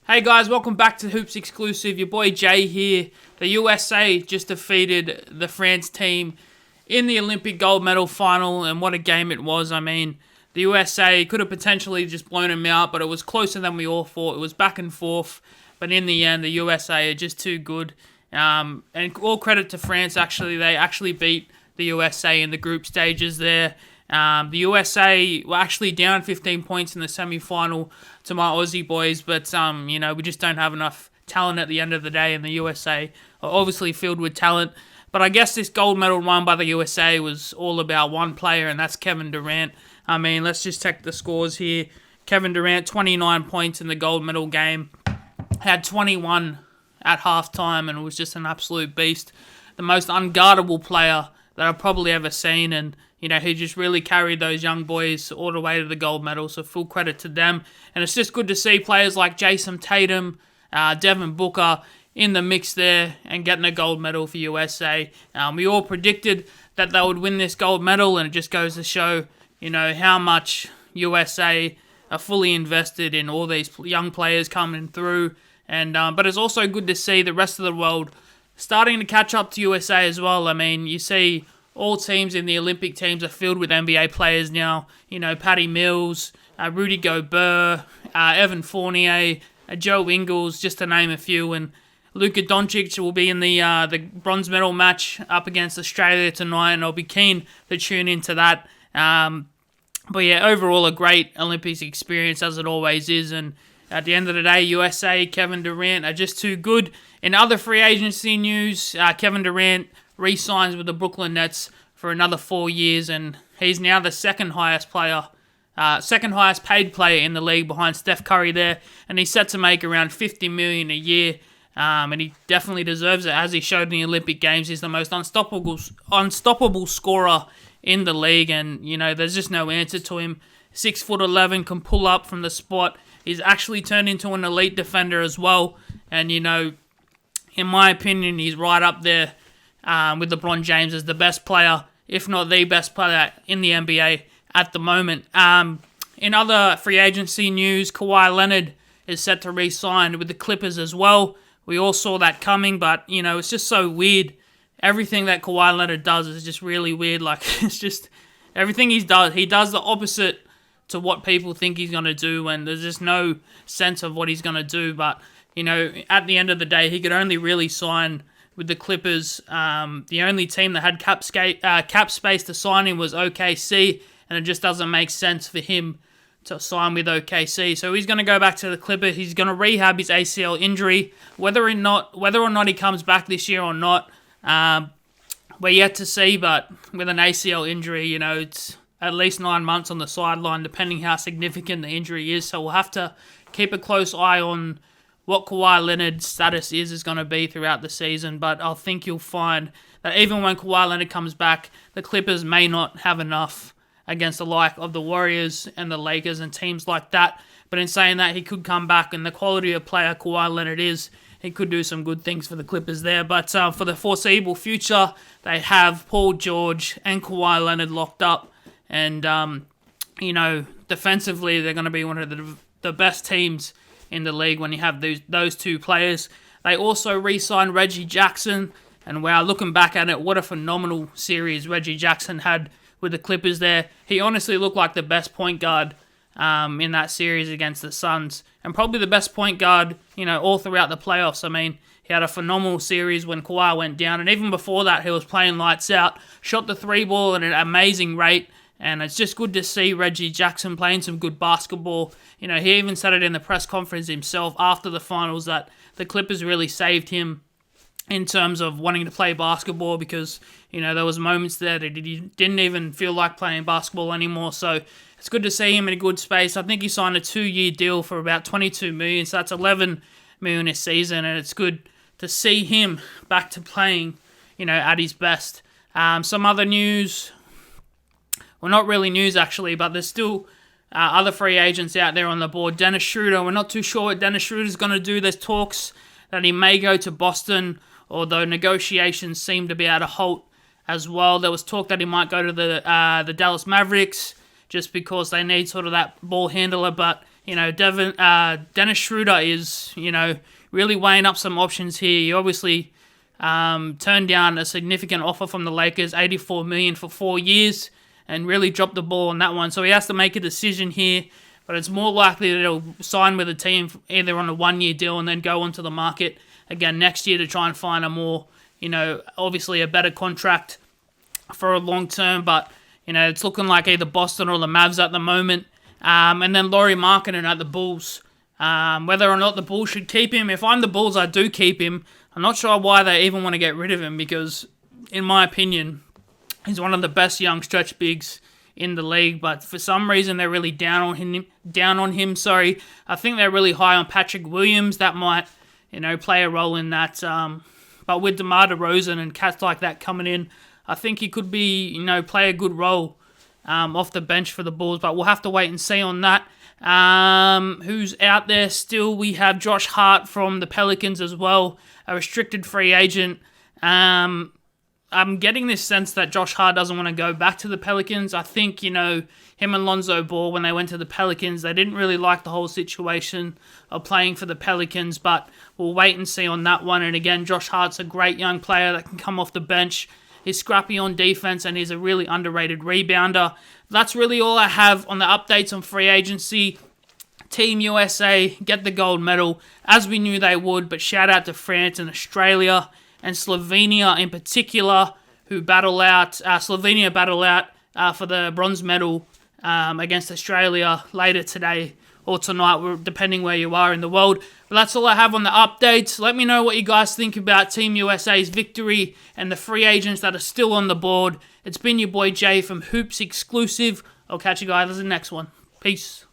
Hey guys, welcome back to Hoops Exclusive. Your boy Jay here. The USA just defeated the France team in the Olympic gold medal final, and what a game it was. I mean, the USA could have potentially just blown them out, but it was closer than we all thought. It was back and forth, but in the end, the USA are just too good. And all credit to France, actually. They actually beat the USA in the group stages there. The USA were actually down 15 points in the semi-final to my Aussie boys, but we just don't have enough talent at the end of the day, and the USA are obviously filled with talent. But I guess this gold medal won by the USA was all about one player, and that's Kevin Durant. I mean, let's just check the scores here. Kevin Durant, 29 points in the gold medal game, had 21 at halftime, and was just an absolute beast. The most unguardable player that I've probably ever seen, and he just really carried those young boys all the way to the gold medal, so full credit to them. And it's just good to see players like Jason Tatum, Devin Booker in the mix there and getting a gold medal for USA. We all predicted that they would win this gold medal, and it just goes to show, how much USA are fully invested in all these young players coming through. And but it's also good to see the rest of the world starting to catch up to USA as well. I mean, you see all teams in the Olympic teams are filled with NBA players now. Patty Mills, Rudy Gobert, Evan Fournier, Joe Ingles, just to name a few. And Luka Doncic will be in the bronze medal match up against Australia tonight, and I'll be keen to tune into that. But yeah, overall a great Olympics experience, as it always is. And at the end of the day, USA, Kevin Durant are just too good. In other free agency news, Kevin Durant re-signs with the Brooklyn Nets for another 4 years, and he's now the second highest paid player in the league behind Steph Curry there, and he's set to make around $50 million a year, and he definitely deserves it. As he showed in the Olympic Games, he's the most unstoppable scorer in the league, and there's just no answer to him. 6'11", can pull up from the spot. He's actually turned into an elite defender as well, and in my opinion, he's right up there with LeBron James as the best player, if not the best player in the NBA at the moment. In other free agency news, Kawhi Leonard is set to re-sign with the Clippers as well. We all saw that coming, but, it's just so weird. Everything that Kawhi Leonard does is just really weird. It's just everything he does the opposite to what people think he's going to do, and there's just no sense of what he's going to do. But, at the end of the day, he could only really sign with the Clippers. The only team that had cap space to sign him was OKC, and it just doesn't make sense for him to sign with OKC. So he's going to go back to the Clippers. He's going to rehab his ACL injury. Whether or not he comes back this year or not, we're yet to see. But with an ACL injury, it's at least 9 months on the sideline, depending how significant the injury is. So we'll have to keep a close eye on what Kawhi Leonard's status is going to be throughout the season. But I think you'll find that even when Kawhi Leonard comes back, the Clippers may not have enough against the like of the Warriors and the Lakers and teams like that. But in saying that, he could come back, and the quality of player Kawhi Leonard is, he could do some good things for the Clippers there. But for the foreseeable future, they have Paul George and Kawhi Leonard locked up. And, defensively, they're going to be one of the best teams in the league when you have those two players. They also re-signed Reggie Jackson, and wow, looking back at it, what a phenomenal series Reggie Jackson had with the Clippers there. He honestly looked like the best point guard in that series against the Suns, and probably the best point guard, all throughout the playoffs. I mean, he had a phenomenal series when Kawhi went down, and even before that, he was playing lights out, shot the three ball at an amazing rate. And it's just good to see Reggie Jackson playing some good basketball. He even said it in the press conference himself after the finals that the Clippers really saved him in terms of wanting to play basketball, because, there was moments there that he didn't even feel like playing basketball anymore. So it's good to see him in a good space. I think he signed a 2-year deal for about $22 million, so that's $11 million a season, and it's good to see him back to playing, at his best. Some other news. Well, not really news, actually, but there's still other free agents out there on the board. Dennis Schroeder, we're not too sure what Dennis Schroeder's going to do. There's talks that he may go to Boston, although negotiations seem to be at a halt as well. There was talk that he might go to the Dallas Mavericks just because they need sort of that ball handler, but Dennis Schroeder is, really weighing up some options here. He obviously turned down a significant offer from the Lakers, $84 million for 4 years, and really dropped the ball on that one. So he has to make a decision here, but it's more likely that he'll sign with a team either on a 1-year deal and then go onto the market again next year to try and find a more, obviously a better contract for a long term. But, it's looking like either Boston or the Mavs at the moment. And then Lauri Markkanen at the Bulls. Whether or not the Bulls should keep him. If I'm the Bulls, I do keep him. I'm not sure why they even want to get rid of him because, in my opinion, he's one of the best young stretch bigs in the league. But for some reason, they're really down on him. I think they're really high on Patrick Williams. That might, play a role in that. But with DeMar DeRozan and cats like that coming in, I think he could be, play a good role off the bench for the Bulls. But we'll have to wait and see on that. Who's out there still? We have Josh Hart from the Pelicans as well, a restricted free agent. I'm getting this sense that Josh Hart doesn't want to go back to the Pelicans. I think, him and Lonzo Ball, when they went to the Pelicans, they didn't really like the whole situation of playing for the Pelicans, but we'll wait and see on that one. And again, Josh Hart's a great young player that can come off the bench. He's scrappy on defense, and he's a really underrated rebounder. That's really all I have on the updates on free agency. Team USA get the gold medal, as we knew they would, but shout out to France and Australia and Slovenia in particular, who Slovenia battle out for the bronze medal against Australia later today or tonight, depending where you are in the world. But that's all I have on the updates. Let me know what you guys think about Team USA's victory and the free agents that are still on the board. It's been your boy Jay from Hoops Exclusive. I'll catch you guys in the next one. Peace.